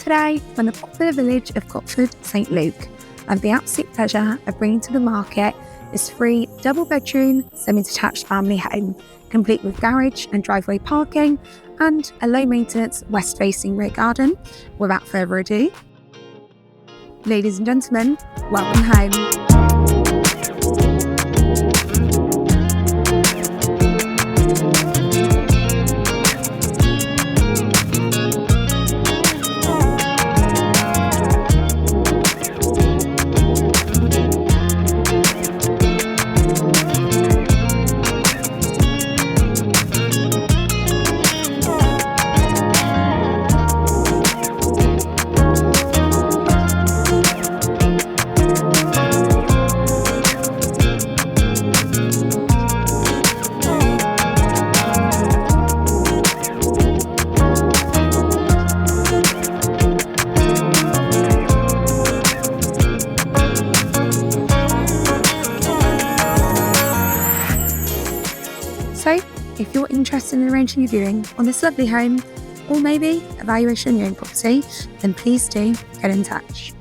today from the popular village of Cotford, St Luke. I have the absolute pleasure of bringing to the market this free double-bedroom, semi-detached family home, complete with garage and driveway parking and a low-maintenance west-facing rear garden. Without further ado, ladies and gentlemen, welcome home. So, if you're interested in arranging a viewing on this lovely home, or maybe a valuation on your own property, then please do get in touch.